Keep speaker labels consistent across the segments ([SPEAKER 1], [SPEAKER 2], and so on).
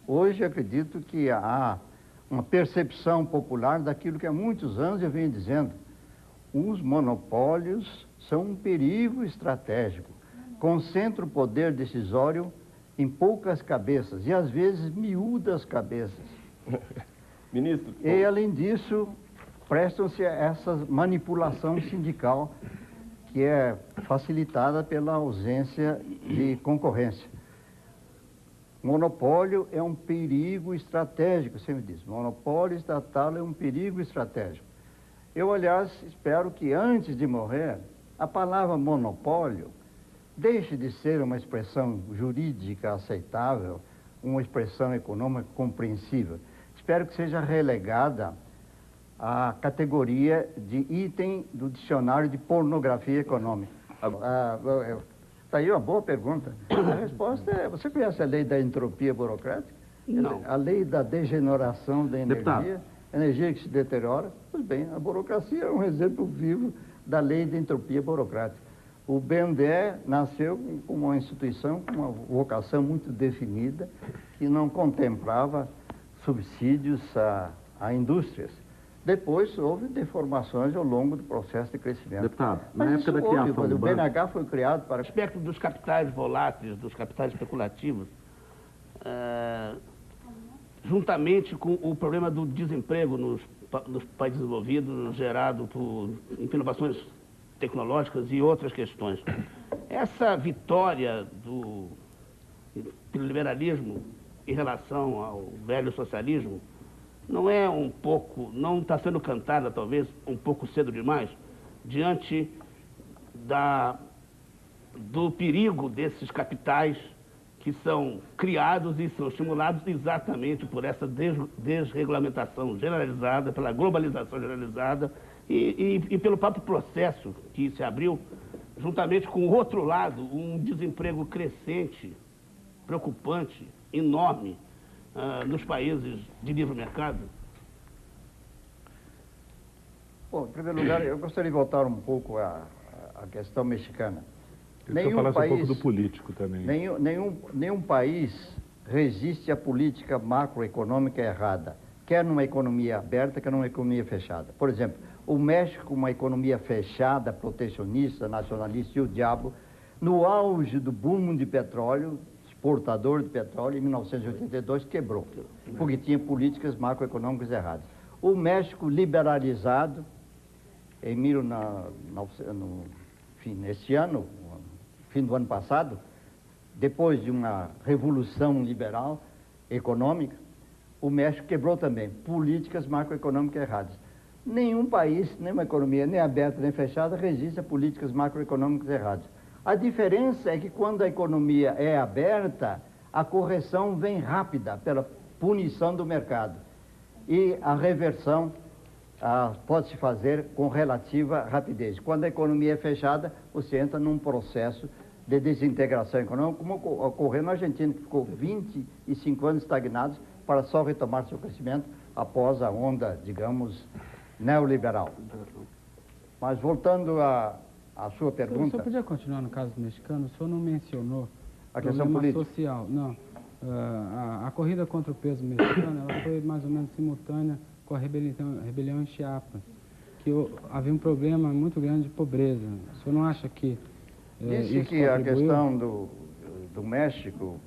[SPEAKER 1] Hoje acredito que há uma percepção popular daquilo que há muitos anos eu venho dizendo. Os monopólios são um perigo estratégico. Concentram o poder decisório em poucas cabeças e às vezes miúdas cabeças.
[SPEAKER 2] Ministro...
[SPEAKER 1] E além disso, prestam-se a essa manipulação sindical que é facilitada pela ausência de concorrência. Monopólio é um perigo estratégico, sempre diz. Monopólio estatal é um perigo estratégico. Eu, aliás, espero que antes de morrer, a palavra monopólio deixe de ser uma expressão jurídica aceitável, uma expressão econômica compreensível. Espero que seja relegada à categoria de item do dicionário de pornografia econômica. Está aí uma boa pergunta. A resposta é, você conhece a lei da entropia burocrática?
[SPEAKER 3] Não.
[SPEAKER 1] A lei da degeneração da energia,
[SPEAKER 2] Deputado.
[SPEAKER 1] energia que se deteriora. Pois bem, a burocracia é um exemplo vivo da lei da entropia burocrática. O BNDES nasceu como uma instituição com uma vocação muito definida, que não contemplava subsídios a indústrias. Depois houve deformações ao longo do processo de crescimento.
[SPEAKER 2] Deputado, na
[SPEAKER 1] Mas
[SPEAKER 2] época da
[SPEAKER 1] isso houve,
[SPEAKER 2] criação
[SPEAKER 1] quando
[SPEAKER 2] do
[SPEAKER 1] o
[SPEAKER 2] banco...
[SPEAKER 1] BNH foi criado para...
[SPEAKER 3] A respeito dos capitais voláteis, dos capitais especulativos, juntamente com o problema do desemprego nos países desenvolvidos, gerado por inovações tecnológicas e outras questões. Essa vitória pelo liberalismo em relação ao velho socialismo não é não está sendo cantada, talvez, um pouco cedo demais, diante do perigo desses capitais que são criados e são estimulados exatamente por essa desregulamentação generalizada, pela globalização generalizada e pelo próprio processo que se abriu, juntamente com o outro lado, um desemprego crescente, preocupante, enorme, nos países de livre mercado?
[SPEAKER 1] Bom, em primeiro lugar, eu gostaria de voltar um pouco à questão mexicana.
[SPEAKER 4] Eu queria falar um pouco do político também.
[SPEAKER 1] Nenhum país resiste à política macroeconômica errada, quer numa economia aberta, quer numa economia fechada. Por exemplo, o México, uma economia fechada, protecionista, nacionalista e o diabo, no auge do boom de petróleo, exportador de petróleo, em 1982 quebrou, porque tinha políticas macroeconômicas erradas. O México liberalizado, neste ano, fim do ano passado, depois de uma revolução liberal econômica, o México quebrou também políticas macroeconômicas erradas. Nenhum país, nenhuma economia, nem aberta nem fechada, resiste a políticas macroeconômicas erradas. A diferença é que quando a economia é aberta, a correção vem rápida pela punição do mercado. E a reversão pode-se fazer com relativa rapidez. Quando a economia é fechada, você entra num processo de desintegração econômica, como ocorreu na Argentina, que ficou 25 anos estagnados para só retomar seu crescimento após a onda, digamos, neoliberal. Mas voltando à sua pergunta...
[SPEAKER 5] O senhor podia continuar no caso mexicano? O senhor não mencionou
[SPEAKER 1] a questão política
[SPEAKER 5] social. Não. A corrida contra o peso mexicano, ela foi mais ou menos simultânea com a rebelião em Chiapas, que havia um problema muito grande de pobreza. O senhor não acha que
[SPEAKER 1] Disse que a questão do México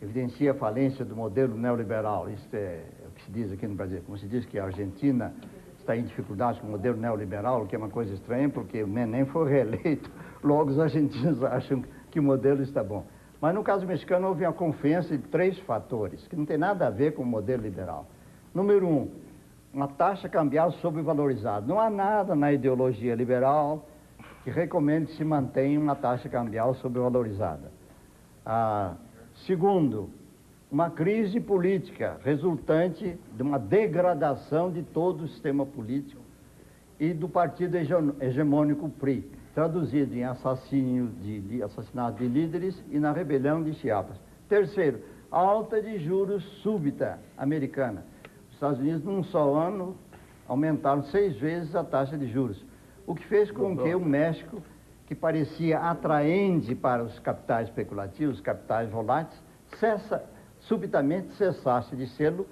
[SPEAKER 1] evidencia a falência do modelo neoliberal. Isso é o que se diz aqui no Brasil. Como se diz que a Argentina está em dificuldade com o modelo neoliberal, o que é uma coisa estranha, porque o Menem foi reeleito. Logo, os argentinos acham que o modelo está bom. Mas no caso mexicano houve uma confluência de 3 fatores, que não tem nada a ver com o modelo liberal. Número 1, uma taxa cambial sobrevalorizada. Não há nada na ideologia liberal que recomende que se mantenha uma taxa cambial sobrevalorizada. Segundo, uma crise política resultante de uma degradação de todo o sistema político e do partido hegemônico PRI, traduzido em assassinato de líderes e na rebelião de Chiapas. Terceiro, alta de juros súbita americana. Os Estados Unidos, num só ano, aumentaram 6 vezes a taxa de juros, o que fez com que o México, que parecia atraente para os capitais especulativos, os capitais voláteis, subitamente cessasse de sê-lo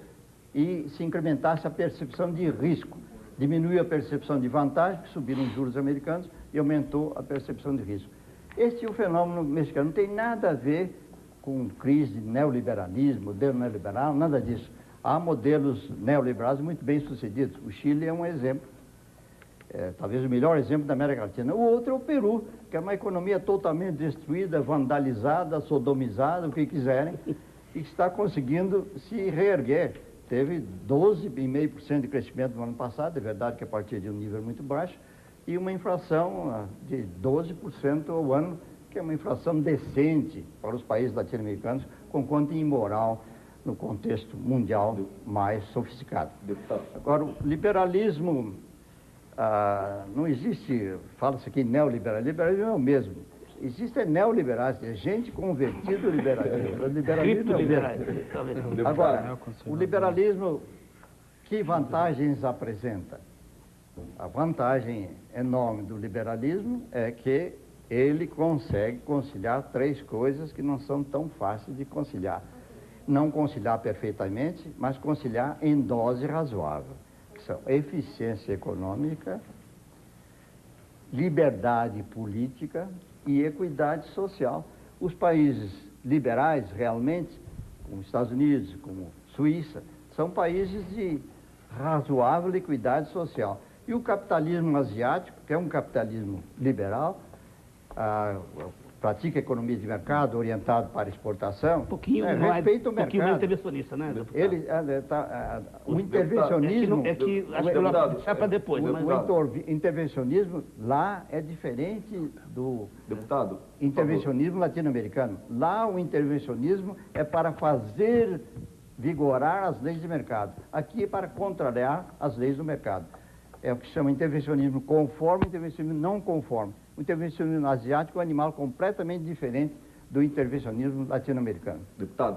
[SPEAKER 1] e se incrementasse a percepção de risco. Diminuiu a percepção de vantagem, subiram os juros americanos e aumentou a percepção de risco. Este é o fenômeno mexicano, não tem nada a ver com crise de neoliberalismo, modelo neoliberal, nada disso. Há modelos neoliberais muito bem sucedidos. O Chile é um exemplo, talvez o melhor exemplo da América Latina. O outro é o Peru, que é uma economia totalmente destruída, vandalizada, sodomizada, o que quiserem, e que está conseguindo se reerguer. Teve 12,5% de crescimento no ano passado, é verdade que a partir de um nível muito baixo, e uma inflação de 12% ao ano, que é uma inflação decente para os países latino-americanos, conquanto imoral no contexto mundial mais sofisticado. Agora, o liberalismo, não existe, fala-se aqui neoliberalismo, liberalismo é o mesmo. Existe neoliberais, é gente convertida ao liberalismo. O liberalismo é o mesmo. Agora, o liberalismo, que vantagens apresenta? A vantagem enorme do liberalismo é que ele consegue conciliar três coisas que não são tão fáceis de conciliar. Não conciliar perfeitamente, mas conciliar em dose razoável, que são eficiência econômica, liberdade política e equidade social. Os países liberais, realmente, como Estados Unidos, como Suíça, são países de razoável equidade social. E o capitalismo asiático, que é um capitalismo liberal, pratica economia de mercado orientado para exportação, respeita o mercado. Um pouquinho mais
[SPEAKER 3] intervencionista, né, deputado?
[SPEAKER 1] Ele, o intervencionismo...
[SPEAKER 3] Acho que eu deixar para depois.
[SPEAKER 1] O intervencionismo lá é diferente do intervencionismo latino-americano. Lá o intervencionismo é para fazer vigorar as leis de mercado. Aqui é para contrariar as leis do mercado. É o que se chama intervencionismo conforme e intervencionismo não conforme. O intervencionismo asiático é um animal completamente diferente do intervencionismo latino-americano.
[SPEAKER 2] Deputado.